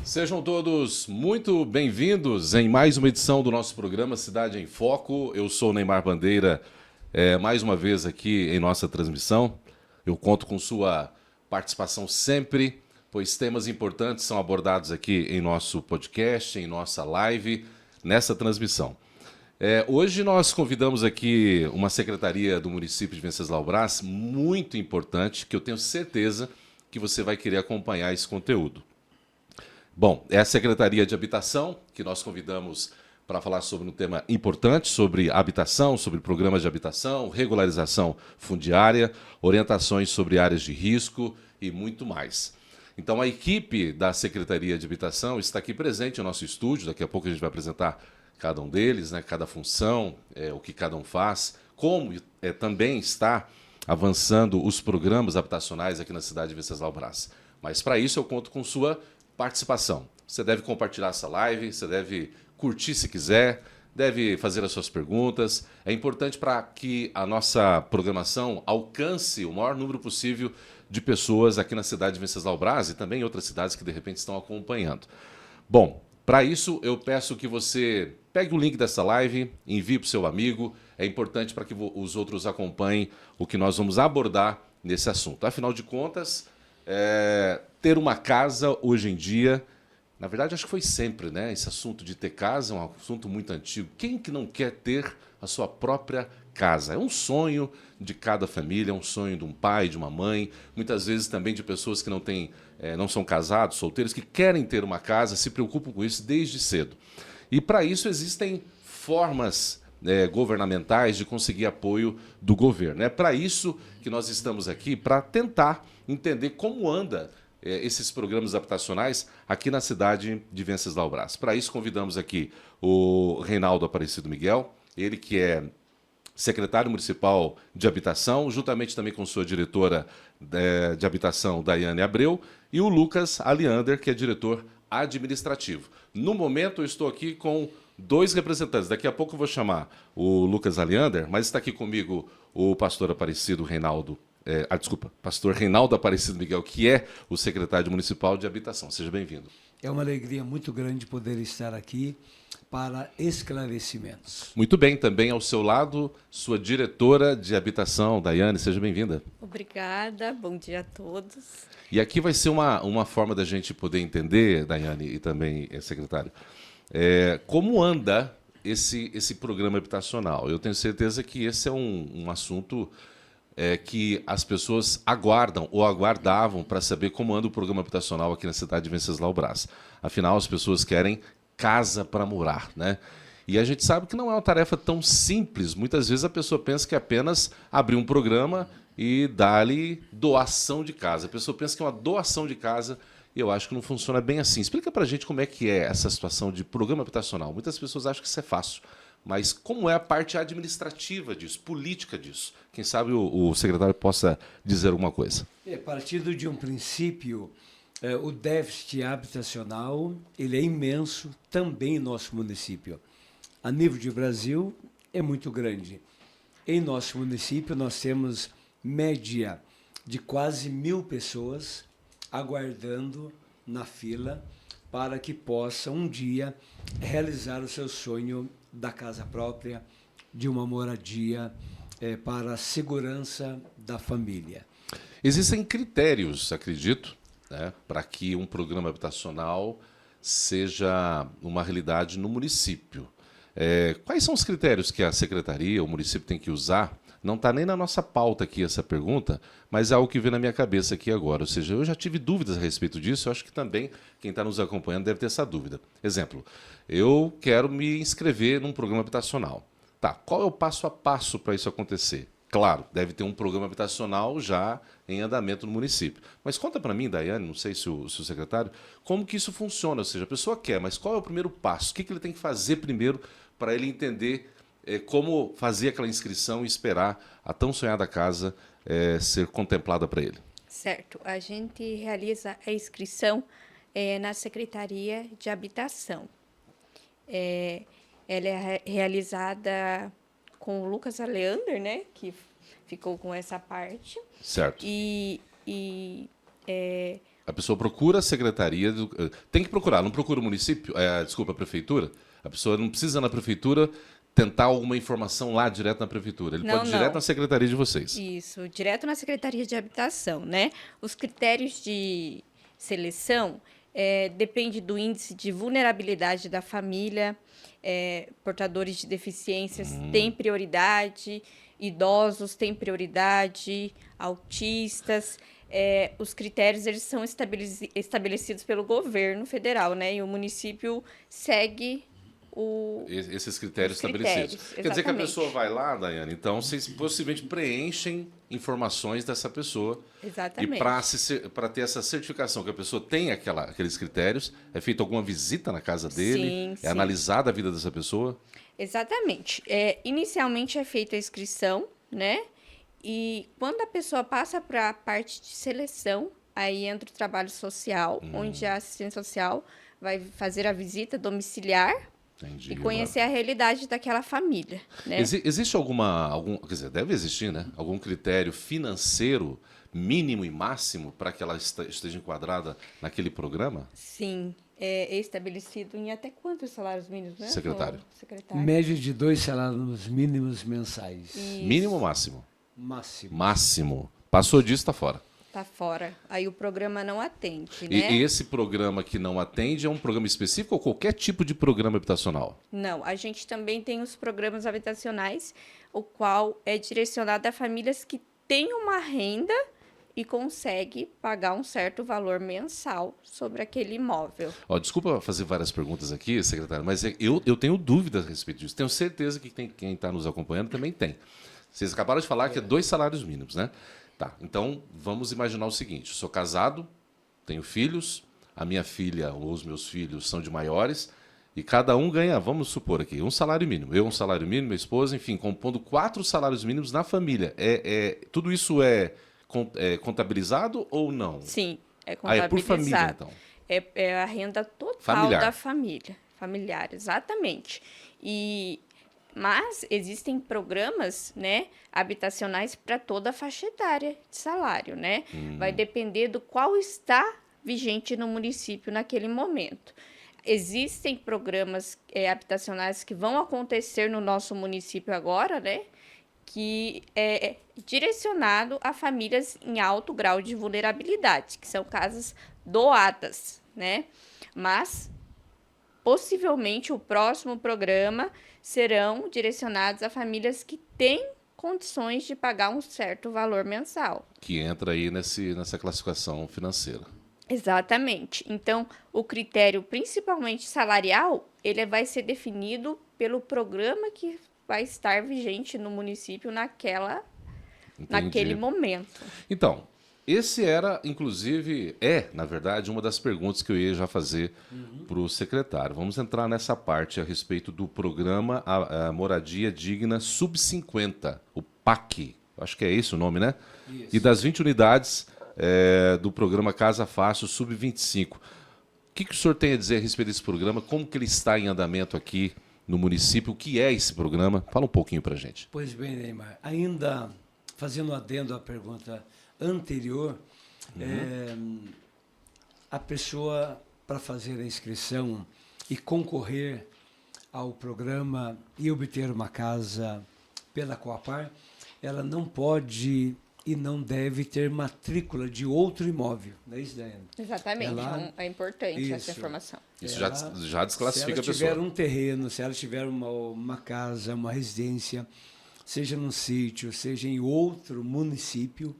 Sejam todos muito bem-vindos em mais uma edição do nosso programa Cidade em Foco. Eu sou o Neymar Bandeira, mais uma vez aqui em nossa transmissão. Eu conto com sua participação sempre, pois temas importantes são abordados aqui em nosso podcast, em nossa live, nessa transmissão. Hoje nós convidamos aqui uma secretaria do município de Venceslau Braz muito importante, que eu tenho certeza que você vai querer acompanhar esse conteúdo. Bom, é a Secretaria de Habitação, que nós convidamos para falar sobre um tema importante, sobre habitação, sobre programas de habitação, regularização fundiária, orientações sobre áreas de risco e muito mais. Então, a equipe da Secretaria de Habitação está aqui presente no nosso estúdio. Daqui a pouco a gente vai apresentar cada um deles, né, cada função, o que cada um faz, como também está avançando os programas habitacionais aqui na cidade de Venceslau Braz. Mas, para isso, eu conto com sua participação. Você deve compartilhar essa live, você deve curtir se quiser, deve fazer as suas perguntas. É importante para que a nossa programação alcance o maior número possível de pessoas aqui na cidade de Venceslau Braz e também em outras cidades que de repente estão acompanhando. Bom, para isso eu peço que você pegue o link dessa live, envie para o seu amigo. É importante para que os outros acompanhem o que nós vamos abordar nesse assunto. Afinal de contas, ter uma casa hoje em dia, na verdade acho que foi sempre, né? Esse assunto de ter casa é um assunto muito antigo. Quem que não quer ter a sua própria casa? É um sonho de cada família, é um sonho de um pai, de uma mãe, muitas vezes também de pessoas que não são casados, solteiros, que querem ter uma casa, se preocupam com isso desde cedo. E para isso existem formas governamentais de conseguir apoio do governo. É para isso que nós estamos aqui, para tentar entender como anda esses programas habitacionais aqui na cidade de Venceslau Braz. Para isso, convidamos aqui o Reinaldo Aparecido Miguel, ele que é secretário municipal de habitação, juntamente também com sua diretora de habitação, Daiane Abreu, e o Lucas Aliander, que é diretor administrativo. No momento, eu estou aqui com dois representantes. Daqui a pouco eu vou chamar o Lucas Aliander, mas está aqui comigo o pastor Aparecido Reinaldo, pastor Reinaldo Aparecido Miguel, que é o secretário municipal de habitação. Seja bem-vindo. É uma alegria muito grande poder estar aqui para esclarecimentos. Muito bem, também ao seu lado, sua diretora de habitação, Daiane, seja bem-vinda. Obrigada, bom dia a todos. E aqui vai ser uma forma da gente poder entender, Daiane e também secretário, como anda esse programa habitacional. Eu tenho certeza que esse é um assunto que as pessoas aguardam ou aguardavam para saber como anda o programa habitacional aqui na cidade de Venceslau Braz. Afinal, as pessoas querem casa para morar, né? E a gente sabe que não é uma tarefa tão simples. Muitas vezes a pessoa pensa que é apenas abrir um programa e dar-lhe doação de casa. A pessoa pensa que é uma doação de casa e eu acho que não funciona bem assim. Explica para a gente como é que é essa situação de programa habitacional. Muitas pessoas acham que isso é fácil. Mas como é a parte administrativa disso, política disso? Quem sabe o secretário possa dizer alguma coisa. Partindo de um princípio, o déficit habitacional ele é imenso também em nosso município. A nível de Brasil, é muito grande. Em nosso município, nós temos média de quase 1.000 pessoas aguardando na fila para que possam um dia realizar o seu sonho da casa própria, de uma moradia para a segurança da família. Existem critérios, acredito, né, para que um programa habitacional seja uma realidade no município. Quais são os critérios que a secretaria, o município tem que usar? Não está nem na nossa pauta aqui essa pergunta, mas é algo que veio na minha cabeça aqui agora. Ou seja, eu já tive dúvidas a respeito disso, eu acho que também quem está nos acompanhando deve ter essa dúvida. Exemplo, eu quero me inscrever num programa habitacional. Tá, qual é o passo a passo para isso acontecer? Claro, deve ter um programa habitacional já em andamento no município. Mas conta para mim, Daiane, não sei se o secretário, como que isso funciona? Ou seja, a pessoa quer, mas qual é o primeiro passo? O que ele tem que fazer primeiro para ele entender como fazer aquela inscrição e esperar a tão sonhada casa ser contemplada para ele? Certo. A gente realiza a inscrição na Secretaria de Habitação. Ela é realizada com o Lucas Aleander, né? Que ficou com essa parte. Certo. E A pessoa procura a secretaria, tem que procurar, não procura o município, desculpa, a prefeitura. A pessoa não precisa ir na prefeitura tentar alguma informação lá direto na prefeitura. Ele pode ir direto na secretaria de vocês. Isso, direto na Secretaria de Habitação, né? Os critérios de seleção depende do índice de vulnerabilidade da família, portadores de deficiências têm prioridade, idosos têm prioridade, autistas. Os critérios eles são estabelecidos pelo governo federal, né? E o município segue esses critérios estabelecidos. Exatamente. Quer dizer que a pessoa vai lá, Daiane, então vocês possivelmente preenchem informações dessa pessoa. Exatamente. E para ter essa certificação que a pessoa tem aqueles critérios, é feita alguma visita na casa dele? Sim. Analisada a vida dessa pessoa? Exatamente. Inicialmente é feita a inscrição, né? E quando a pessoa passa para a parte de seleção, aí entra o trabalho social, onde a assistente social vai fazer a visita domiciliar. Entendi, e conhecer a realidade daquela família, né? Existe quer dizer, deve existir, né? Algum critério financeiro mínimo e máximo para que ela esteja enquadrada naquele programa? Sim, é estabelecido em até quantos salários mínimos, né? Secretário. Média de 2 salários mínimos mensais. Isso. Mínimo ou máximo? Máximo. Máximo. Passou disso, está fora. Tá fora. Aí o programa não atende, né? E esse programa que não atende é um programa específico ou qualquer tipo de programa habitacional? Não, a gente também tem os programas habitacionais, o qual é direcionado a famílias que têm uma renda e consegue pagar um certo valor mensal sobre aquele imóvel. Desculpa fazer várias perguntas aqui, secretário, mas eu tenho dúvidas a respeito disso. Tenho certeza que quem está nos acompanhando também tem. Vocês acabaram de falar que é 2 salários mínimos, né? Tá, então vamos imaginar o seguinte: eu sou casado, tenho filhos, a minha filha ou os meus filhos são de maiores e cada um ganha, vamos supor aqui, um salário mínimo. Eu um salário mínimo, minha esposa, enfim, compondo 4 salários mínimos na família. Tudo isso é contabilizado ou não? Sim, é contabilizado. É por família, então? É a renda total da família. Familiar, exatamente. Mas existem programas, né, habitacionais para toda a faixa etária de salário, né? Vai depender do qual está vigente no município naquele momento. Existem programas habitacionais que vão acontecer no nosso município agora, né? Que é direcionado a famílias em alto grau de vulnerabilidade, que são casas doadas, né? Mas possivelmente o próximo programa serão direcionados a famílias que têm condições de pagar um certo valor mensal. Que entra aí nessa classificação financeira. Exatamente. Então, o critério, principalmente salarial, ele vai ser definido pelo programa que vai estar vigente no município naquele momento. Então, esse era, inclusive, na verdade, uma das perguntas que eu ia já fazer para o secretário. Vamos entrar nessa parte a respeito do programa a Moradia Digna Sub-50, o PAC. Acho que é esse o nome, né? Isso. E das 20 unidades do programa Casa Fácil Sub-25. O que o senhor tem a dizer a respeito desse programa? Como que ele está em andamento aqui no município? O que é esse programa? Fala um pouquinho para a gente. Pois bem, Neymar. Ainda fazendo adendo à pergunta anterior, a pessoa, para fazer a inscrição e concorrer ao programa e obter uma casa pela Coapar, ela não pode e não deve ter matrícula de outro imóvel. Não é isso, Daiane? Exatamente, é importante essa informação. Isso já desclassifica a pessoa. Se ela tiver um terreno, se ela tiver uma casa, uma residência, seja num sítio, seja em outro município,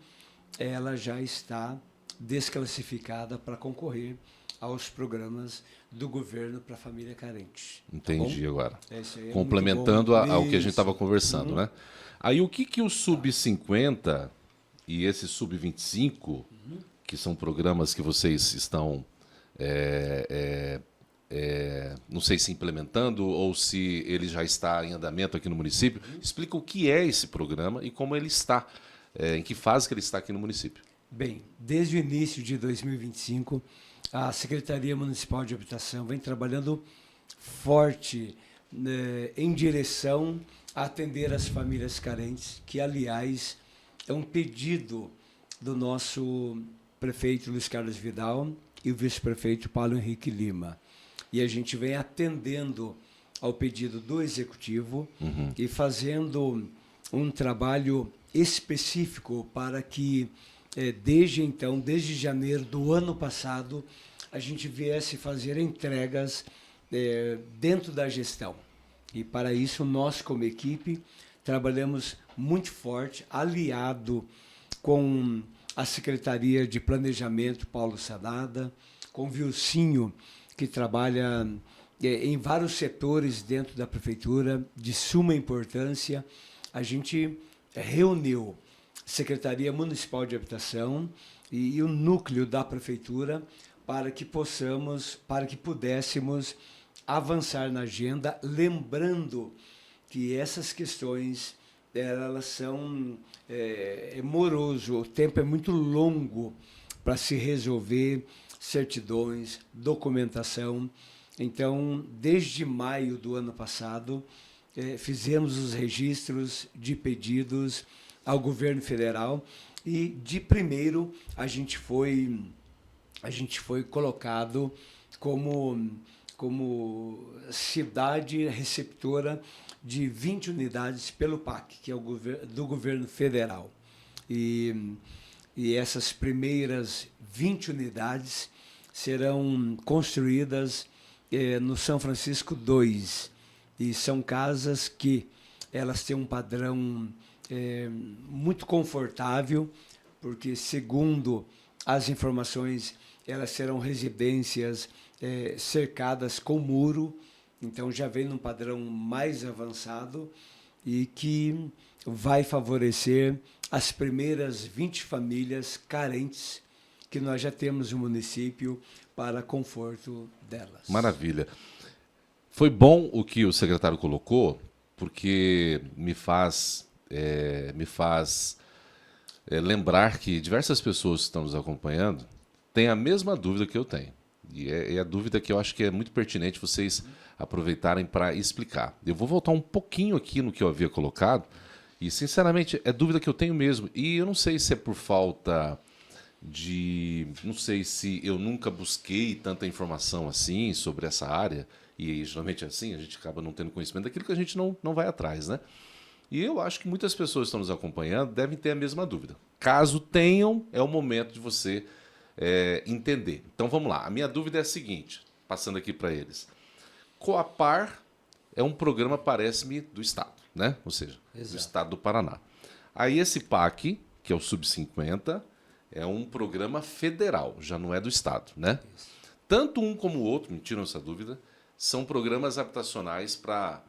ela já está desclassificada para concorrer aos programas do governo para a família carente. Entendi agora. Complementando ao que a gente estava conversando, né? Aí o que o Sub-50 e esse Sub-25, que são programas que vocês estão, não sei se implementando ou se ele já está em andamento aqui no município, explica o que é esse programa e como ele está. Em que fase que ele está aqui no município? Bem, desde o início de 2025, a Secretaria Municipal de Habitação vem trabalhando forte, né, em direção a atender as famílias carentes, que, aliás, é um pedido do nosso prefeito Luiz Carlos Vidal e o vice-prefeito Paulo Henrique Lima. E a gente vem atendendo ao pedido do Executivo e fazendo um trabalho específico para que, desde janeiro do ano passado, a gente viesse fazer entregas dentro da gestão. E, para isso, nós, como equipe, trabalhamos muito forte, aliado com a Secretaria de Planejamento, Paulo Sadada, com o Vilcinho, que trabalha em vários setores dentro da Prefeitura, de suma importância. A gente reuniu Secretaria Municipal de Habitação e o núcleo da Prefeitura para que pudéssemos avançar na agenda, lembrando que essas questões elas são moroso, o tempo é muito longo para se resolver certidões, documentação. Então, desde maio do ano passado, fizemos os registros de pedidos ao governo federal e, de primeiro, a gente foi colocado como cidade receptora de 20 unidades pelo PAC, que é do governo federal. E essas primeiras 20 unidades serão construídas no São Francisco 2. E são casas que elas têm um padrão muito confortável, porque, segundo as informações, elas serão residências cercadas com muro, então já vem num padrão mais avançado e que vai favorecer as primeiras 20 famílias carentes que nós já temos no município para conforto delas. Maravilha. Foi bom o que o secretário colocou, porque me faz lembrar que diversas pessoas que estão nos acompanhando têm a mesma dúvida que eu tenho. E é a dúvida que eu acho que é muito pertinente vocês aproveitarem para explicar. Eu vou voltar um pouquinho aqui no que eu havia colocado, e, sinceramente, é dúvida que eu tenho mesmo. E eu não sei se é por falta de... Não sei se eu nunca busquei tanta informação assim sobre essa área, e geralmente é assim, a gente acaba não tendo conhecimento daquilo que a gente não vai atrás, né? E eu acho que muitas pessoas que estão nos acompanhando devem ter a mesma dúvida. Caso tenham, é o momento de você entender. Então vamos lá. A minha dúvida é a seguinte, passando aqui para eles. Coapar é um programa, parece-me, do Estado, né? Ou seja, do Estado do Paraná. Aí esse PAC, que é o Sub-50, é um programa federal, já não é do Estado, né? Isso. Tanto um como o outro, me tiram essa dúvida, são programas habitacionais para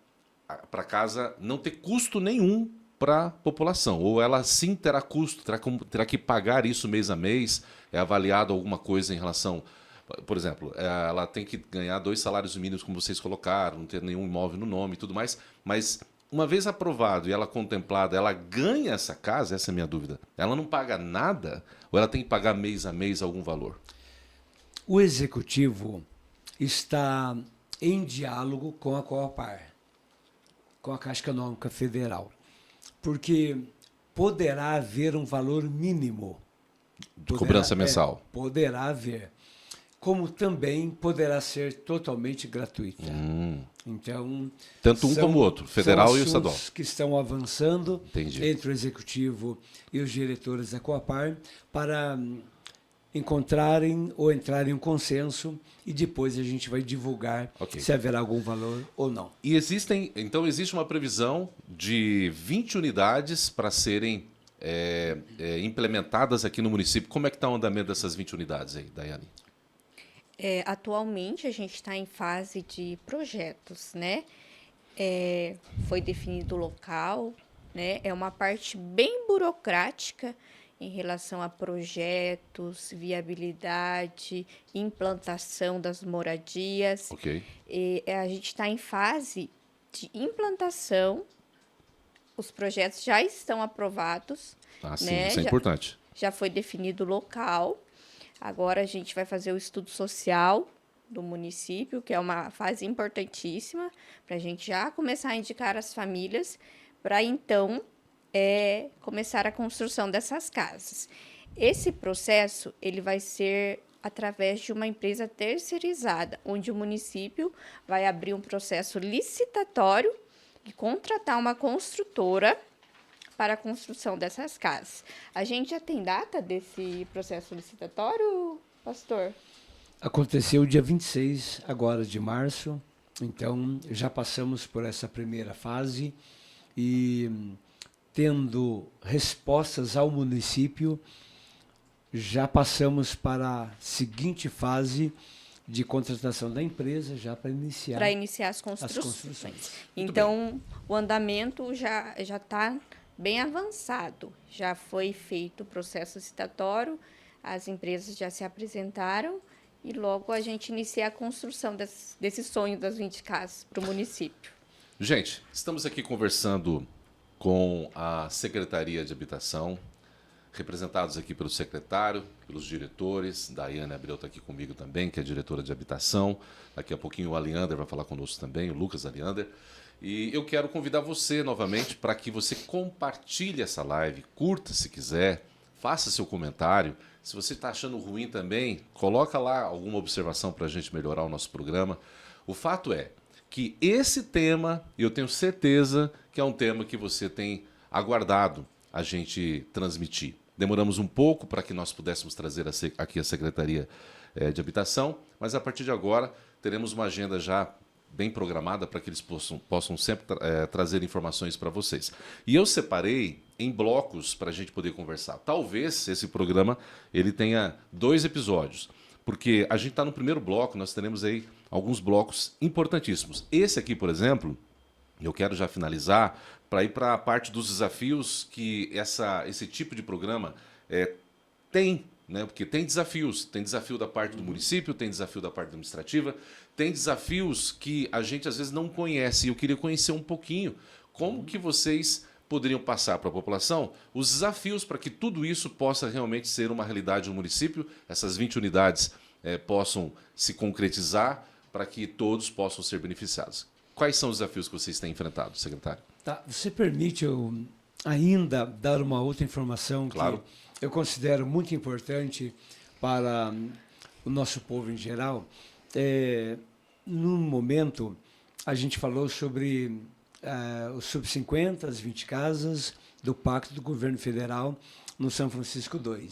casa não ter custo nenhum para a população. Ou ela sim terá custo, terá que pagar isso mês a mês, é avaliado alguma coisa em relação... Por exemplo, ela tem que ganhar 2 salários mínimos, como vocês colocaram, não ter nenhum imóvel no nome e tudo mais, mas uma vez aprovado e ela contemplada, ela ganha essa casa? Essa é a minha dúvida. Ela não paga nada ou ela tem que pagar mês a mês algum valor? O Executivo está em diálogo com a Coapar, com a Caixa Econômica Federal, porque poderá haver um valor mínimo de cobrança mensal. Poderá haver. Como também poderá ser totalmente gratuita. Então, tanto um como o outro, federal e o estadual. Que estão avançando. Entendi. Entre o Executivo e os diretores da Coapar para encontrarem ou entrarem em um consenso e depois a gente vai divulgar se haverá algum valor ou não. E então existe uma previsão de 20 unidades para serem implementadas aqui no município. Como é que está o andamento dessas 20 unidades aí, Daiane? Atualmente a gente está em fase de projetos, né? Foi definido o local, né? É uma parte bem burocrática em relação a projetos, viabilidade, implantação das moradias. Ok. A gente está em fase de implantação, os projetos já estão aprovados. Ah, sim, né? isso é importante. já foi definido o local. Agora a gente vai fazer o estudo social do município, que é uma fase importantíssima, para a gente já começar a indicar as famílias, para então começar a construção dessas casas. Esse processo ele vai ser através de uma empresa terceirizada, onde o município vai abrir um processo licitatório e contratar uma construtora para a construção dessas casas. A gente já tem data desse processo licitatório, pastor? Aconteceu dia 26 agora de março, então já passamos por essa primeira fase e tendo respostas ao município, já passamos para a seguinte fase de contratação da empresa, já para iniciar as construções. Muito então, bem. O andamento já está bem avançado. Já foi feito o processo licitatório, as empresas já se apresentaram e logo a gente inicia a construção desse sonho das 20 casas para o município. Gente, estamos aqui conversando com a Secretaria de Habitação, representados aqui pelo secretário, pelos diretores. Daiane Abreu está aqui comigo também, que é diretora de habitação. Daqui a pouquinho o Aliander vai falar conosco também, o Lucas Aliander. E eu quero convidar você novamente para que você compartilhe essa live, curta se quiser, faça seu comentário. Se você está achando ruim também, coloca lá alguma observação para a gente melhorar o nosso programa. O fato é que esse tema, eu tenho certeza que é um tema que você tem aguardado a gente transmitir. Demoramos um pouco para que nós pudéssemos trazer aqui a Secretaria de Habitação, mas a partir de agora teremos uma agenda já bem programada para que eles possam sempre trazer informações para vocês. E eu separei em blocos para a gente poder conversar. Talvez esse programa ele tenha 2 episódios, porque a gente está no primeiro bloco, nós teremos aí alguns blocos importantíssimos. Esse aqui, por exemplo, eu quero já finalizar para ir para a parte dos desafios que esse tipo de programa tem, né? Porque tem desafio da parte do município, tem desafio da parte administrativa, tem desafios que a gente às vezes não conhece. E eu queria conhecer um pouquinho como que vocês poderiam passar para a população os desafios para que tudo isso possa realmente ser uma realidade no município, essas 20 unidades possam se concretizar para que todos possam ser beneficiados. Quais são os desafios que vocês têm enfrentado, secretário? Tá, você permite eu ainda dar uma outra informação Claro. que eu considero muito importante para o nosso povo em geral? Num momento, a gente falou sobre os sub-50, as 20 casas do Pacto do Governo Federal no São Francisco II.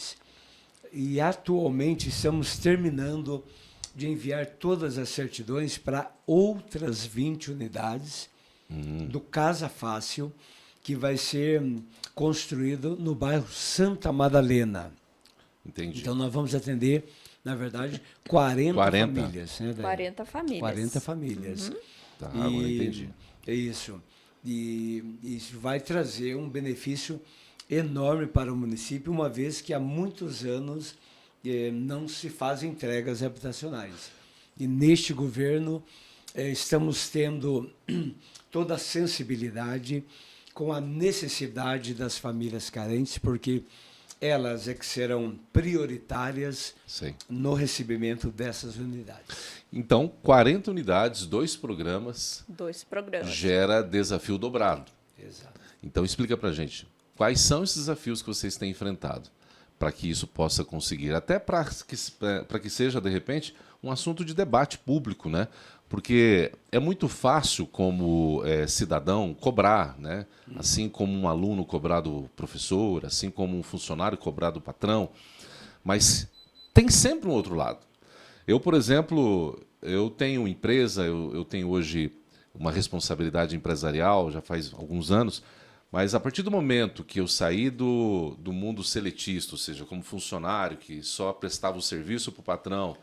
E atualmente estamos terminando de enviar todas as certidões para outras 20 unidades do Casa Fácil, que vai ser construído no bairro Santa Madalena. Entendi. Então, nós vamos atender, na verdade, 40 famílias. Né, 40 famílias. 40 famílias. Uhum. Tá, agora entendi. É isso. E isso vai trazer um benefício enorme para o município, uma vez que há muitos anos não se fazem entregas habitacionais. E neste governo estamos tendo toda a sensibilidade com a necessidade das famílias carentes, porque elas é que serão prioritárias no recebimento dessas unidades. Então, 40 unidades, 2 programas. 2 programas. Gera desafio dobrado. Exato. Então, explica para a gente, quais são esses desafios que vocês têm enfrentado para que isso possa conseguir? Até para que seja, de repente, um assunto de debate público, né? Porque é muito fácil, como cidadão, cobrar, né? Assim como um aluno cobrar do professor, assim como um funcionário cobrar do patrão. Mas tem sempre um outro lado. Eu, por exemplo, eu tenho empresa, eu tenho hoje uma responsabilidade empresarial, já faz alguns anos, mas a partir do momento que eu saí do mundo seletista, ou seja, como funcionário que só prestava o serviço para o patrão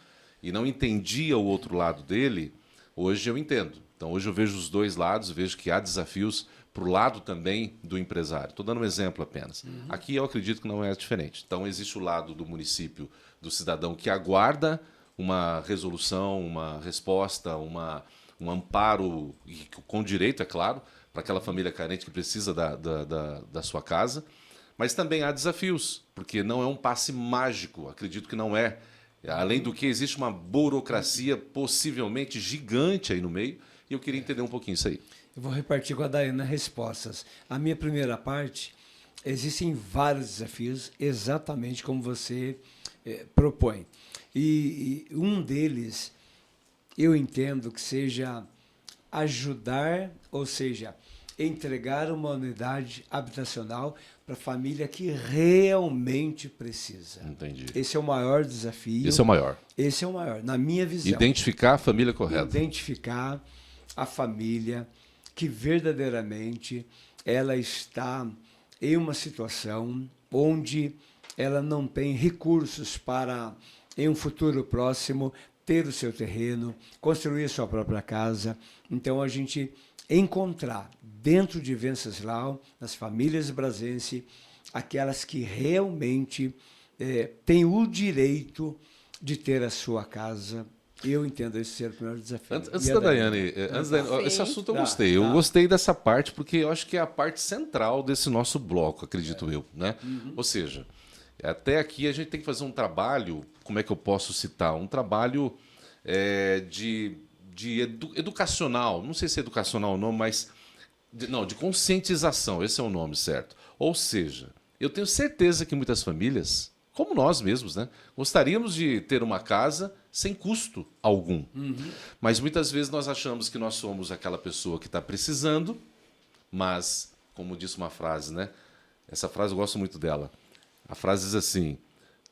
e não entendia o outro lado dele, hoje eu entendo. Então, hoje eu vejo os 2 lados, vejo que há desafios para o lado também do empresário. Estou dando um exemplo apenas. Aqui eu acredito que não é diferente. Então, existe o lado do município, do cidadão que aguarda uma resolução, uma resposta, um amparo, com direito, é claro, para aquela família carente que precisa da sua casa. Mas também há desafios, porque não é um passe mágico, acredito que não é. Além do que, existe uma burocracia possivelmente gigante aí no meio, e eu queria entender um pouquinho isso aí. Eu vou repartir com a Daiana respostas. A minha primeira parte, existem vários desafios, exatamente como você propõe. E um deles, eu entendo que seja ajudar, ou seja, entregar uma unidade habitacional para a família que realmente precisa. Entendi. Esse é o maior desafio. Esse é o maior. Esse é o maior, na minha visão. Identificar a família correta. Identificar a família que verdadeiramente ela está em uma situação onde ela não tem recursos para, em um futuro próximo, ter o seu terreno, construir a sua própria casa. Então, a gente encontrar dentro de Venceslau, nas famílias brasilienses, aquelas que realmente têm o direito de ter a sua casa. Eu entendo esse ser o primeiro desafio. Antes da Daiane, esse assunto eu gostei. Eu gostei dessa parte porque eu acho que é a parte central desse nosso bloco, acredito eu, né? Ou seja, até aqui a gente tem que fazer um trabalho, como é que eu posso citar? Um trabalho educacional, não sei se é educacional o nome, mas de conscientização, esse é o nome certo. Ou seja, eu tenho certeza que muitas famílias, como nós mesmos, né, gostaríamos de ter uma casa sem custo algum. Mas muitas vezes nós achamos que nós somos aquela pessoa que está precisando, mas, como disse uma frase, né? Essa frase eu gosto muito dela. A frase diz assim: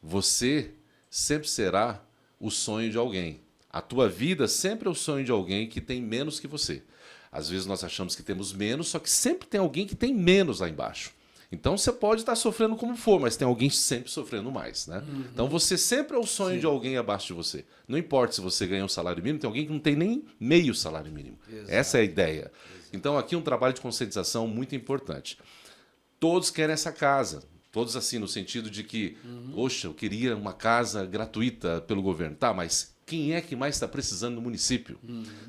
você sempre será o sonho de alguém. A tua vida sempre é o sonho de alguém que tem menos que você. Às vezes nós achamos que temos menos, só que sempre tem alguém que tem menos lá embaixo. Então você pode estar sofrendo como for, mas tem alguém sempre sofrendo mais, né? Então você sempre é o sonho de alguém abaixo de você. Não importa se você ganha um salário mínimo, tem alguém que não tem nem meio salário mínimo. Exato. Essa é a ideia. Exato. Então aqui um trabalho de conscientização muito importante. Todos querem essa casa. Todos assim, no sentido de que, poxa, eu queria uma casa gratuita pelo governo. Tá, mas quem é que mais está precisando no município?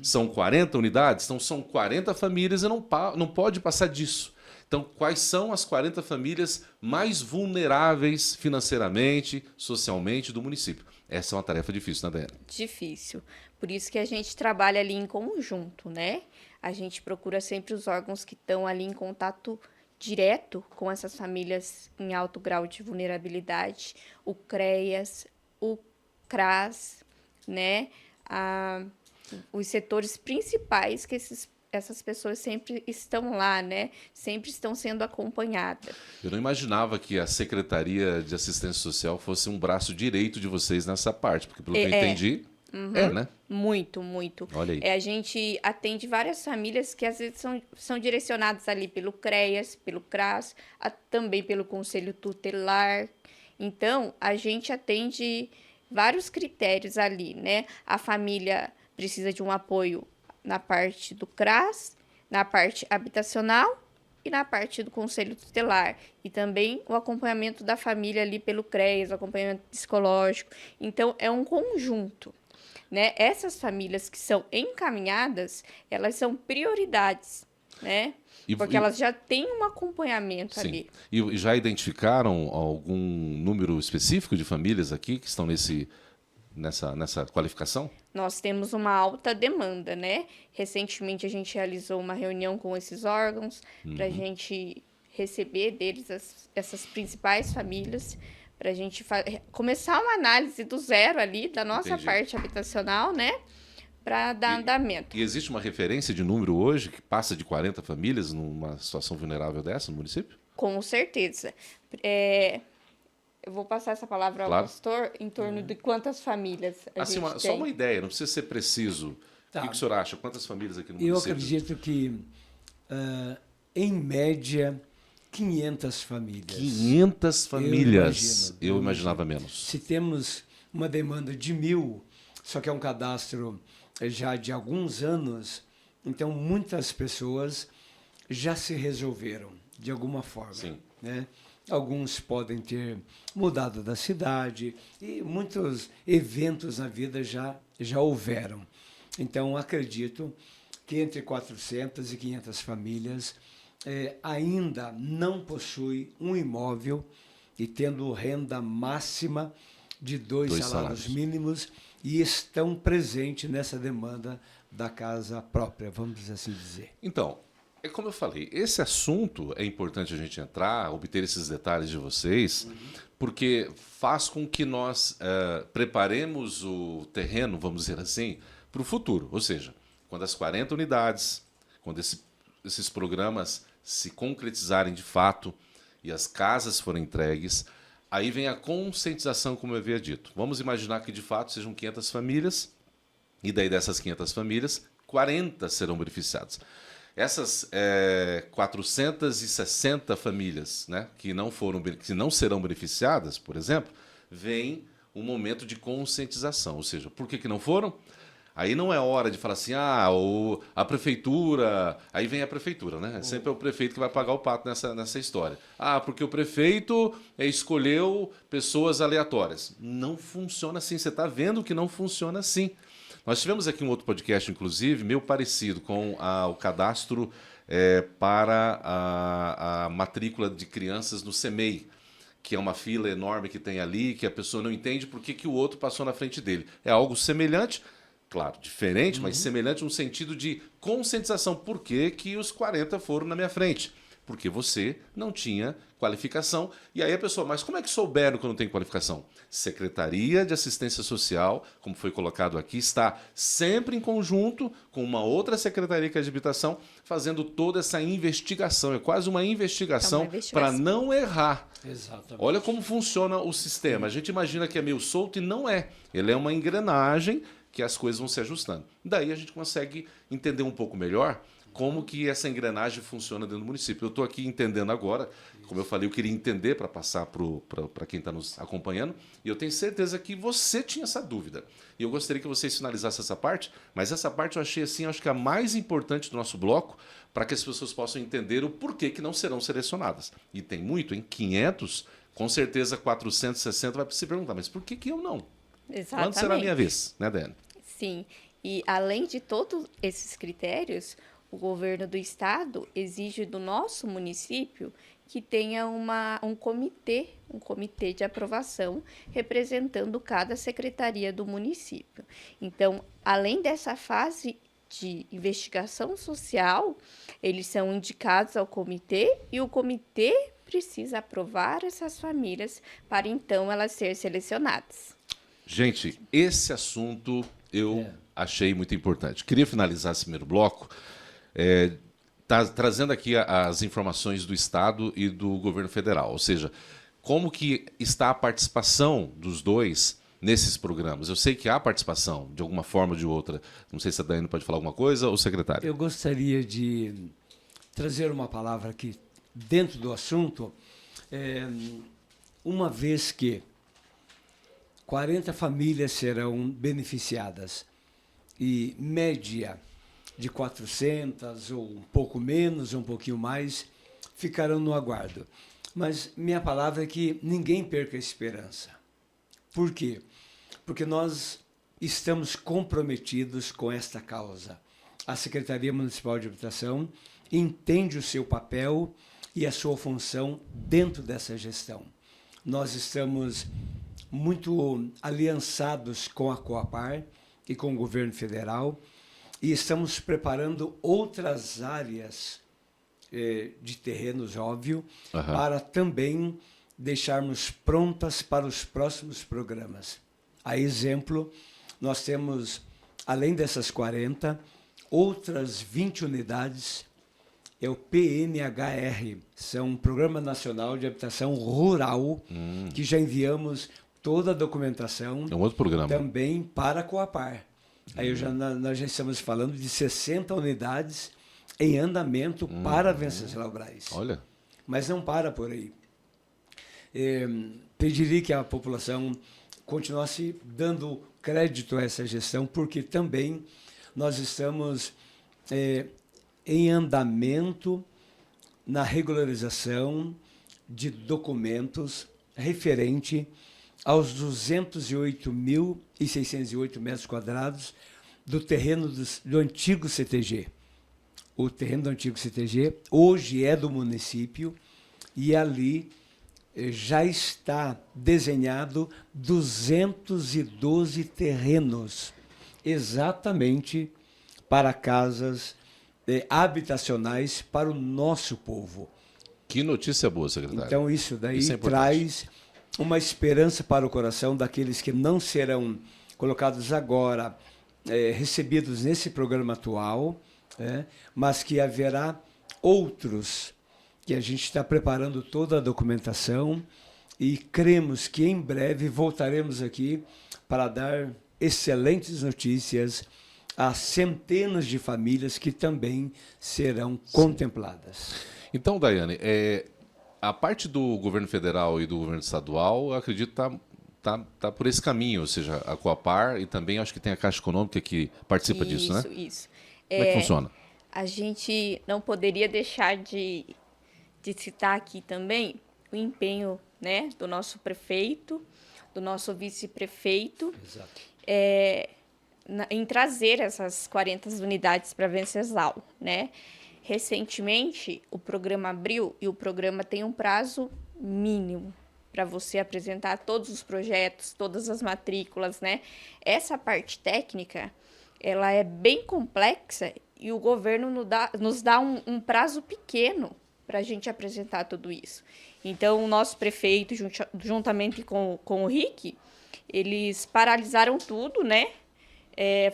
São 40 unidades? Então são 40 famílias e não pode passar disso. Então, quais são as 40 famílias mais vulneráveis financeiramente, socialmente do município? Essa é uma tarefa difícil, né, Daiane? Difícil. Por isso que a gente trabalha ali em conjunto, né? A gente procura sempre os órgãos que estão ali em contato direto com essas famílias em alto grau de vulnerabilidade, o CREAS, o CRAS, né? Os setores principais que essas pessoas sempre estão lá, né? Sempre estão sendo acompanhadas. Eu não imaginava que a Secretaria de Assistência Social fosse um braço direito de vocês nessa parte, porque pelo que eu entendi, né? Muito, muito. Olha aí. A gente atende várias famílias que às vezes são direcionadas ali pelo CREAS, pelo CRAS, também pelo Conselho Tutelar. Então, a gente atende vários critérios ali, né? A família precisa de um apoio na parte do CRAS, na parte habitacional e na parte do Conselho Tutelar. E também o acompanhamento da família ali pelo CREAS, o acompanhamento psicológico. Então, é um conjunto, né? Essas famílias que são encaminhadas, elas são prioridades, né? Porque elas já têm um acompanhamento ali. E já identificaram algum número específico de famílias aqui que estão nessa qualificação? Nós temos uma alta demanda, né? Recentemente a gente realizou uma reunião com esses órgãos para a gente receber deles essas principais famílias, para a gente começar uma análise do zero ali da nossa parte habitacional, né? Para dar andamento. E existe uma referência de número hoje que passa de 40 famílias numa situação vulnerável dessa no município? Com certeza. Eu vou passar essa palavra ao pastor em torno de quantas famílias a gente tem. Só uma ideia, não precisa ser preciso. Tá. O que o senhor acha? Quantas famílias aqui no município? Eu acredito que, em média, 500 famílias. 500 famílias? Eu imaginava menos. Se temos uma demanda de 1.000, só que é um cadastro já de alguns anos, então muitas pessoas já se resolveram de alguma forma. Sim. Né? Alguns podem ter mudado da cidade e muitos eventos na vida já houveram. Então, acredito que entre 400 e 500 famílias ainda não possui um imóvel e tendo renda máxima de dois salários mínimos e estão presentes nessa demanda da casa própria, vamos assim dizer. Então, é como eu falei, esse assunto é importante a gente entrar, obter esses detalhes de vocês, porque faz com que nós preparemos o terreno, vamos dizer assim, para o futuro. Ou seja, quando as 40 unidades, quando esses programas se concretizarem de fato e as casas forem entregues, aí vem a conscientização, como eu havia dito. Vamos imaginar que de fato sejam 500 famílias, e daí dessas 500 famílias, 40 serão beneficiadas. Essas 460 famílias, né, que não serão beneficiadas, por exemplo, vem um momento de conscientização. Ou seja, por que não foram? Aí não é hora de falar assim, a prefeitura... Aí vem a prefeitura, né? Sempre é o prefeito que vai pagar o pato nessa história. Porque o prefeito escolheu pessoas aleatórias. Não funciona assim. Você está vendo que não funciona assim. Nós tivemos aqui um outro podcast, inclusive, meio parecido com o cadastro para a matrícula de crianças no CEMEI, que é uma fila enorme que tem ali, que a pessoa não entende por que o outro passou na frente dele. É algo semelhante, claro, diferente, mas semelhante no sentido de conscientização. Por que os 40 foram na minha frente? Porque você não tinha qualificação. E aí a pessoa, mas como é que souberam que eu não tenho qualificação? Secretaria de Assistência Social, como foi colocado aqui, está sempre em conjunto com uma outra secretaria que é de habitação, fazendo toda essa investigação. É quase uma investigação para não errar. Exatamente. Olha como funciona o sistema. A gente imagina que é meio solto e não é. Ele é uma engrenagem que as coisas vão se ajustando. Daí a gente consegue entender um pouco melhor como que essa engrenagem funciona dentro do município. Eu estou aqui entendendo agora, como eu falei, eu queria entender para passar para quem está nos acompanhando, e eu tenho certeza que você tinha essa dúvida. E eu gostaria que vocês finalizassem essa parte, mas essa parte eu achei assim, acho que a mais importante do nosso bloco, para que as pessoas possam entender o porquê que não serão selecionadas. E tem muito, em 500, com certeza 460 vai se perguntar, mas por que eu não? Exatamente. Quando será a minha vez, né, Dani? Sim, e além de todos esses critérios, o governo do estado exige do nosso município que tenha um comitê de aprovação representando cada secretaria do município. Então, além dessa fase de investigação social, eles são indicados ao comitê e o comitê precisa aprovar essas famílias para então elas serem selecionadas. Gente, esse assunto eu achei muito importante. Queria finalizar esse primeiro bloco trazendo aqui as informações do Estado e do governo federal, ou seja, como que está a participação dos dois nesses programas. Eu sei que há participação, de alguma forma ou de outra. Não sei se a Daiane pode falar alguma coisa, ou o secretário. Eu gostaria de trazer uma palavra aqui dentro do assunto, uma vez que 40 famílias serão beneficiadas e média de 400 ou um pouco menos, um pouquinho mais, ficarão no aguardo. Mas minha palavra é que ninguém perca a esperança. Por quê? Porque nós estamos comprometidos com esta causa. A Secretaria Municipal de Habitação entende o seu papel e a sua função dentro dessa gestão. Nós estamos muito aliançados com a Coapar e com o governo federal e estamos preparando outras áreas de terrenos, óbvio, para também deixarmos prontas para os próximos programas. A exemplo, nós temos, além dessas 40, outras 20 unidades, é o PNHR, são um Programa Nacional de Habitação Rural, que já enviamos toda a documentação. É um outro programa. Também para a Coapar. Aí nós já estamos falando de 60 unidades em andamento para Venceslau Braz. Olha. Mas não para por aí. Pediria que a população continuasse dando crédito a essa gestão, porque também nós estamos em andamento na regularização de documentos referente aos 208.608 metros quadrados do terreno do antigo CTG. o terreno do antigo CTG, hoje é do município, e ali já está desenhado 212 terrenos, exatamente para casas habitacionais para o nosso povo. Que notícia boa, secretário. Então, isso daí traz uma esperança para o coração daqueles que não serão colocados agora, recebidos nesse programa atual, mas que haverá outros, que a gente está preparando toda a documentação e cremos que em breve voltaremos aqui para dar excelentes notícias a centenas de famílias que também serão contempladas. Então, Daiane, a parte do governo federal e do governo estadual, eu acredito tá por esse caminho, ou seja, a Coapar, e também acho que tem a Caixa Econômica que participa disso, né? Isso. Como é que funciona? A gente não poderia deixar de citar aqui também o empenho, né, do nosso prefeito, do nosso vice-prefeito, em trazer essas 40 unidades para Venceslau, né? Recentemente, o programa abriu e o programa tem um prazo mínimo para você apresentar todos os projetos, todas as matrículas, né? Essa parte técnica, ela é bem complexa e o governo nos dá um prazo pequeno para a gente apresentar tudo isso. Então, o nosso prefeito, juntamente com o Rick, eles paralisaram tudo, né?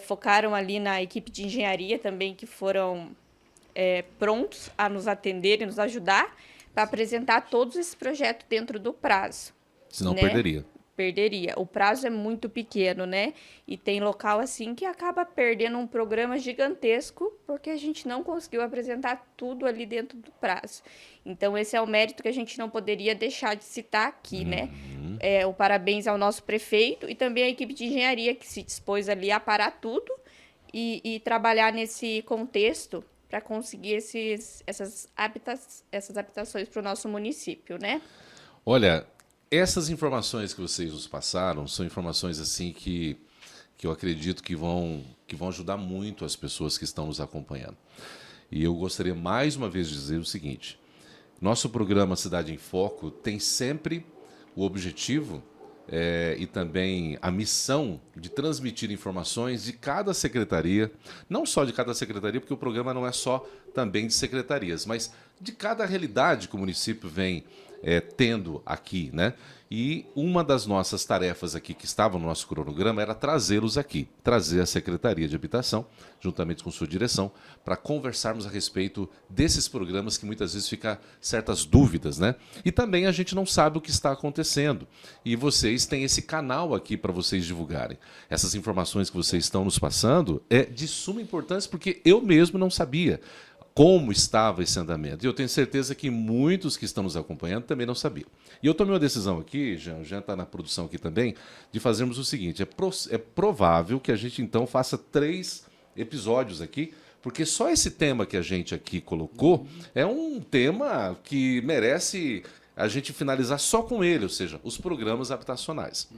Focaram ali na equipe de engenharia também, que foram prontos a nos atender e nos ajudar para apresentar todos esses projetos dentro do prazo. Senão, né? Perderia. O prazo é muito pequeno, né? E tem local assim que acaba perdendo um programa gigantesco porque a gente não conseguiu apresentar tudo ali dentro do prazo. Então, esse é o mérito que a gente não poderia deixar de citar aqui, né? O parabéns ao nosso prefeito e também à equipe de engenharia que se dispôs ali a parar tudo e trabalhar nesse contexto para conseguir essas habitações para o nosso município, né? Olha, essas informações que vocês nos passaram são informações assim que eu acredito que vão ajudar muito as pessoas que estão nos acompanhando. E eu gostaria mais uma vez de dizer o seguinte: nosso programa Cidade em Foco tem sempre o objetivo e também a missão de transmitir informações de cada secretaria, não só de cada secretaria, porque o programa não é só também de secretarias, mas de cada realidade que o município vem tendo aqui, né? E uma das nossas tarefas aqui, que estava no nosso cronograma, era trazê-los aqui, trazer a Secretaria de Habitação, juntamente com sua direção, para conversarmos a respeito desses programas que muitas vezes ficam certas dúvidas, né? E também a gente não sabe o que está acontecendo. E vocês têm esse canal aqui para vocês divulgarem. Essas informações que vocês estão nos passando é de suma importância, porque eu mesmo não sabia como estava esse andamento. E eu tenho certeza que muitos que estão nos acompanhando também não sabiam. E eu tomei uma decisão aqui, Jean está na produção aqui também, de fazermos o seguinte: é provável que a gente então faça 3 episódios aqui, porque só esse tema que a gente aqui colocou é um tema que merece a gente finalizar só com ele, ou seja, os programas habitacionais.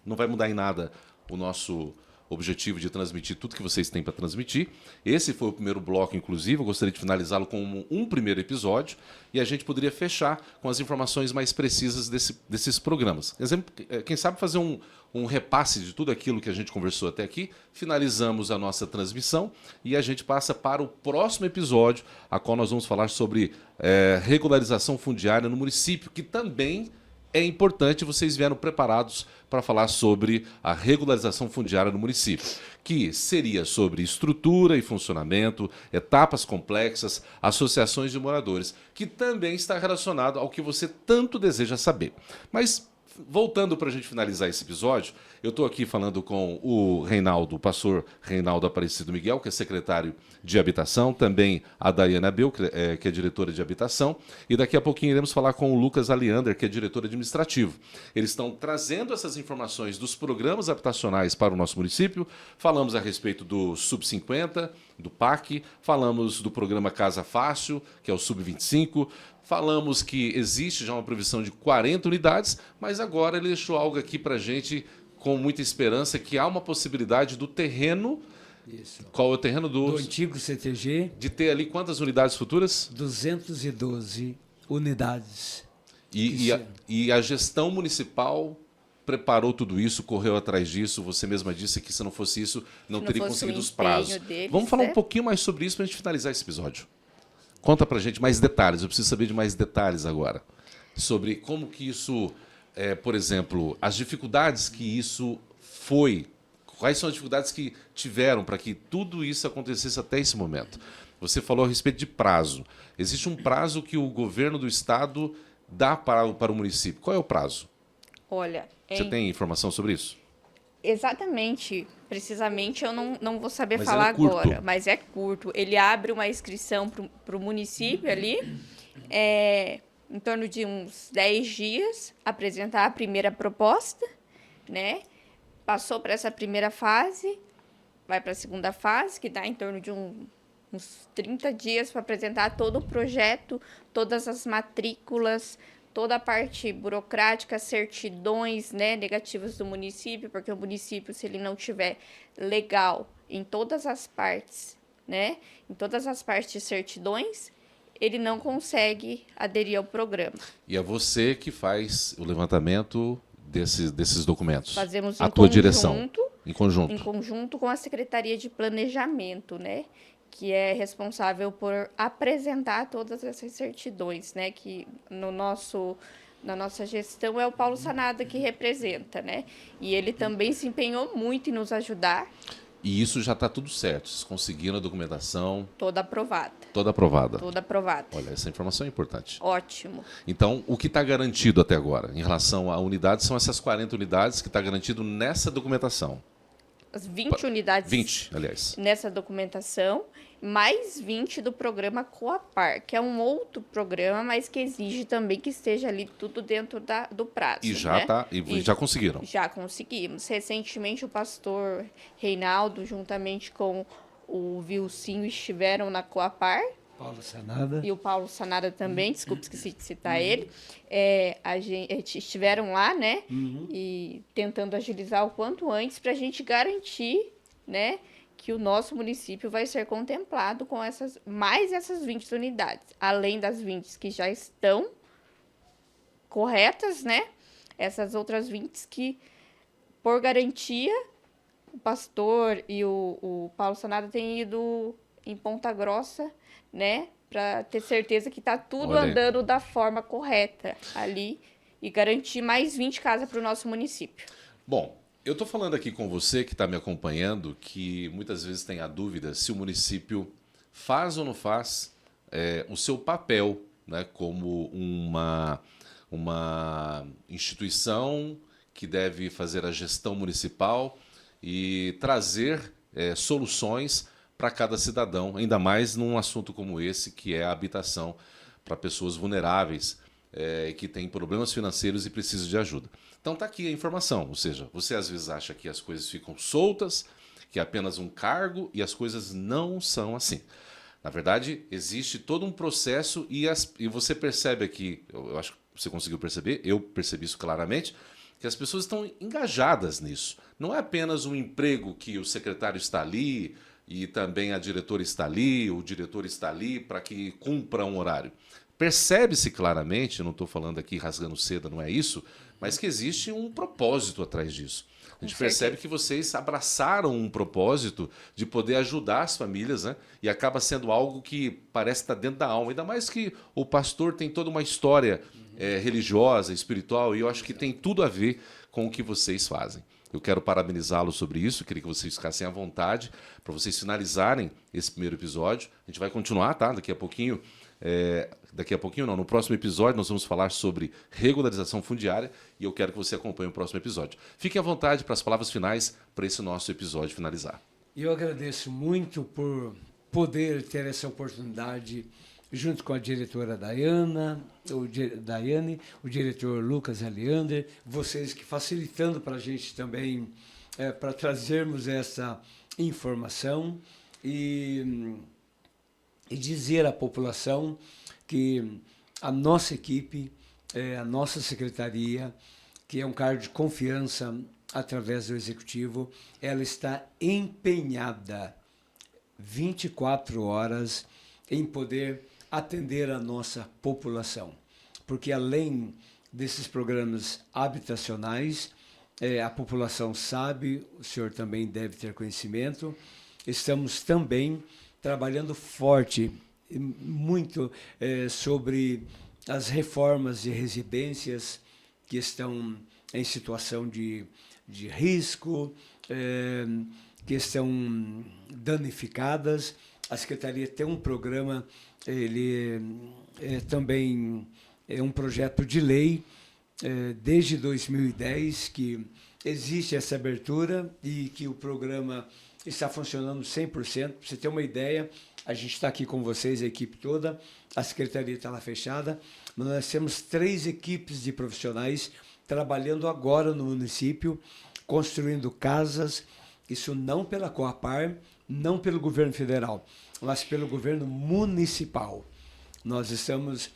Não vai mudar em nada o nosso objetivo de transmitir tudo que vocês têm para transmitir. Esse foi o primeiro bloco, inclusive. Eu gostaria de finalizá-lo com um primeiro episódio e a gente poderia fechar com as informações mais precisas desses programas. Exemplo, quem sabe fazer um repasse de tudo aquilo que a gente conversou até aqui, finalizamos a nossa transmissão e a gente passa para o próximo episódio, a qual nós vamos falar sobre regularização fundiária no município, que também é importante. Vocês vieram preparados para falar sobre a regularização fundiária no município, que seria sobre estrutura e funcionamento, etapas complexas, associações de moradores, que também está relacionado ao que você tanto deseja saber. Mas, voltando para a gente finalizar esse episódio, eu estou aqui falando com o pastor Reinaldo Aparecido Miguel, que é secretário de Habitação, também a Daiane Abel, que é diretora de Habitação, e daqui a pouquinho iremos falar com o Lucas Aliander, que é diretor administrativo. Eles estão trazendo essas informações dos programas habitacionais para o nosso município. Falamos a respeito do Sub-50, do PAC, falamos do programa Casa Fácil, que é o Sub-25, falamos que existe já uma previsão de 40 unidades, mas agora ele deixou algo aqui para a gente com muita esperança, que há uma possibilidade do terreno Isso. Qual é o terreno do antigo CTG? De ter ali quantas unidades futuras? 212 unidades. E a gestão municipal preparou tudo isso, correu atrás disso. Você mesma disse que se não fosse isso, não teria conseguido os prazos. Vamos falar um pouquinho mais sobre isso para a gente finalizar esse episódio. Conta para a gente mais detalhes. Eu preciso saber de mais detalhes agora. Sobre como que isso, por exemplo, as dificuldades que isso foi. Quais são as dificuldades que tiveram para que tudo isso acontecesse até esse momento? Você falou a respeito de prazo. Existe um prazo que o governo do estado dá para o município. Qual é o prazo? Olha... Você tem informação sobre isso? Exatamente. Precisamente eu não vou saber falar agora, mas é curto. Ele abre uma inscrição para o município ali, em torno de uns 10 dias, apresentar a primeira proposta, né? Passou para essa primeira fase, vai para a segunda fase, que dá em torno de uns 30 dias para apresentar todo o projeto, todas as matrículas, toda a parte burocrática, certidões, né, negativas do município, porque o município, se ele não tiver legal em todas as partes, né, em todas as partes de certidões, ele não consegue aderir ao programa. E é você que faz o levantamento desses documentos? Fazemos a tua direção? Em conjunto? Em conjunto com a Secretaria de Planejamento, né, que é responsável por apresentar todas essas certidões, né, que na nossa gestão é o Paulo Sanada que representa, né, e ele também se empenhou muito em nos ajudar. E isso já está tudo certo, vocês conseguiram a documentação? Toda aprovada. Toda aprovada? Toda aprovada. Olha, essa informação é importante. Ótimo. Então, o que está garantido até agora em relação à unidade são essas 40 unidades que está garantido nessa documentação? As 20 unidades 20, aliás. Nessa documentação, mais 20 do programa Coapar, que é um outro programa, mas que exige também que esteja ali tudo dentro do prazo. E já, né? já conseguiram? Já conseguimos. Recentemente, o pastor Reinaldo, juntamente com o Vilcinho, estiveram na Coapar. Paulo Sanada. E o Paulo Sanada também, desculpe, esqueci de citar ele. A gente estiveram lá, né? E tentando agilizar o quanto antes para a gente garantir, né, que o nosso município vai ser contemplado com mais essas 20 unidades. Além das 20 que já estão corretas, né? Essas outras 20 que, por garantia, o pastor e o Paulo Sanada têm ido em Ponta Grossa, né, para ter certeza que está tudo andando da forma correta ali e garantir mais 20 casas para o nosso município. Bom, eu estou falando aqui com você que está me acompanhando, que muitas vezes tem a dúvida se o município faz ou não faz o seu papel, né, como uma instituição que deve fazer a gestão municipal e trazer soluções para cada cidadão, ainda mais num assunto como esse, que é a habitação para pessoas vulneráveis, que têm problemas financeiros e precisam de ajuda. Então está aqui a informação, ou seja, você às vezes acha que as coisas ficam soltas, que é apenas um cargo, e as coisas não são assim. Na verdade, existe todo um processo e você percebe aqui, eu acho que você conseguiu perceber, eu percebi isso claramente, que as pessoas estão engajadas nisso. Não é apenas um emprego que o secretário está ali, e também a diretora está ali, o diretor está ali para que cumpra um horário. Percebe-se claramente, não estou falando aqui rasgando seda, não é isso, mas que existe um propósito atrás disso. A gente percebe que vocês abraçaram um propósito de poder ajudar as famílias, né? E acaba sendo algo que parece estar dentro da alma. Ainda mais que o pastor tem toda uma história religiosa, espiritual, e eu acho que tem tudo a ver com o que vocês fazem. Eu quero parabenizá-los sobre isso, queria que vocês ficassem à vontade para vocês finalizarem esse primeiro episódio. A gente vai continuar, tá? Daqui a pouquinho não, no próximo episódio nós vamos falar sobre regularização fundiária e eu quero que você acompanhe o próximo episódio. Fiquem à vontade para as palavras finais para esse nosso episódio finalizar. Eu agradeço muito por poder ter essa oportunidade junto com a diretora Daiane, o diretor Lucas Eliander, vocês que facilitando para a gente também, para trazermos essa informação e dizer à população que a nossa equipe, a nossa secretaria, que é um cargo de confiança através do Executivo, ela está empenhada 24 horas em poder atender a nossa população. Porque além desses programas habitacionais, a população sabe, o senhor também deve ter conhecimento, estamos também trabalhando forte, muito sobre as reformas de residências que estão em situação de risco, que estão danificadas. A Secretaria tem um programa, ele também é um projeto de lei, desde 2010, que existe essa abertura e que o programa está funcionando 100%. Para você ter uma ideia, a gente está aqui com vocês, a equipe toda, a Secretaria está lá fechada, mas nós temos 3 equipes de profissionais trabalhando agora no município, construindo casas, isso não pela Coapar, não pelo governo federal, mas pelo governo municipal. Nós estamos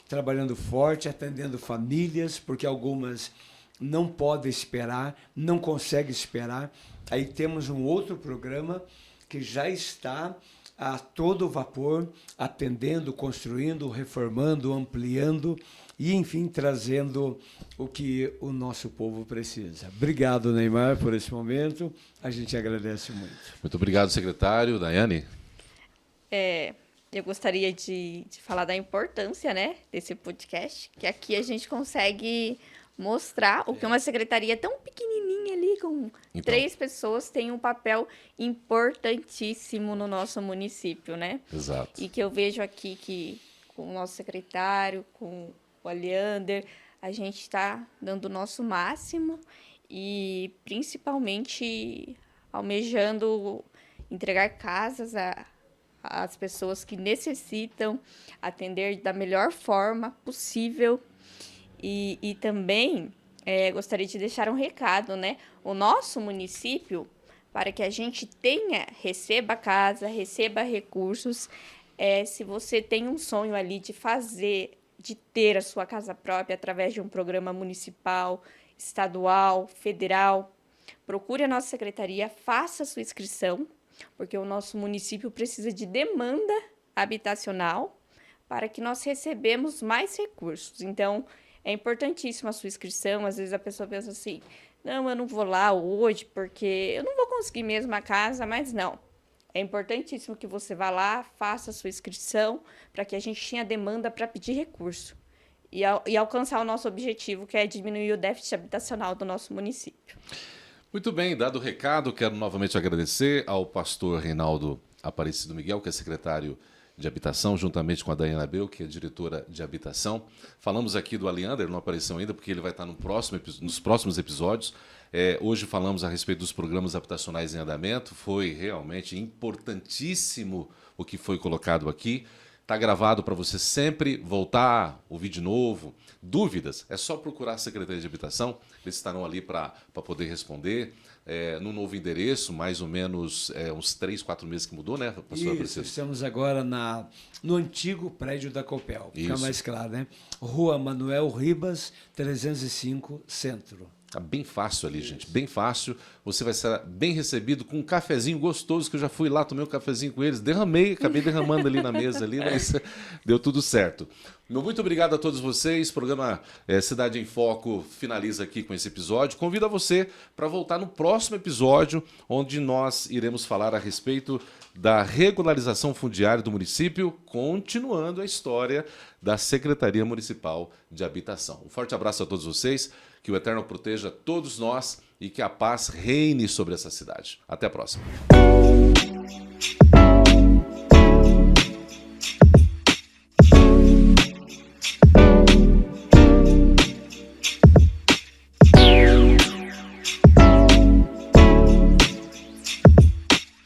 trabalhando forte, atendendo famílias, porque algumas não podem esperar, não conseguem esperar. Aí temos um outro programa que já está a todo vapor, atendendo, construindo, reformando, ampliando e, enfim, trazendo o que o nosso povo precisa. Obrigado, Neymar, por esse momento. A gente agradece muito. Muito obrigado, secretário. Daiane? Eu gostaria de falar da importância, né, desse podcast, que aqui a gente consegue mostrar o que uma secretaria tão pequenininha ali, com 3 pessoas, tem um papel importantíssimo no nosso município, né? Exato. E que eu vejo aqui que com o nosso secretário, com o Aleander, a gente está dando o nosso máximo e principalmente almejando entregar casas às pessoas que necessitam, atender da melhor forma possível. E também gostaria de deixar um recado, né? O nosso município, para que a gente receba casa, receba recursos, se você tem um sonho ali de ter a sua casa própria através de um programa municipal, estadual, federal, procure a nossa secretaria, faça a sua inscrição, porque o nosso município precisa de demanda habitacional para que nós recebemos mais recursos. Então, é importantíssima a sua inscrição. Às vezes a pessoa pensa assim, não, eu não vou lá hoje porque eu não vou conseguir mesmo a casa, mas não. É importantíssimo que você vá lá, faça a sua inscrição para que a gente tenha demanda para pedir recurso e alcançar o nosso objetivo, que é diminuir o déficit habitacional do nosso município. Muito bem, dado o recado, quero novamente agradecer ao pastor Reinaldo Aparecido Miguel, que é secretário de Habitação, juntamente com a Daiane Abreu, que é diretora de Habitação. Falamos aqui do Aleander, não apareceu ainda, porque ele vai estar nos próximos episódios. Hoje falamos a respeito dos programas habitacionais em andamento. Foi realmente importantíssimo o que foi colocado aqui. Está gravado para você sempre voltar, ouvir de novo. Dúvidas, é só procurar a Secretaria de Habitação, eles estarão ali para poder responder. No novo endereço, mais ou menos uns 3, 4 meses que mudou, né, pastor? Isso, estamos agora no antigo prédio da Copel, fica mais claro, né? Rua Manuel Ribas, 305, Centro. Tá bem fácil ali, gente, bem fácil. Você vai ser bem recebido com um cafezinho gostoso, que eu já fui lá, tomei um cafezinho com eles, acabei derramando ali na mesa, ali, mas deu tudo certo. Muito obrigado a todos vocês. O programa Cidade em Foco finaliza aqui com esse episódio. Convido a você para voltar no próximo episódio, onde nós iremos falar a respeito da regularização fundiária do município, continuando a história da Secretaria Municipal de Habitação. Um forte abraço a todos vocês, que o Eterno proteja todos nós e que a paz reine sobre essa cidade. Até a próxima.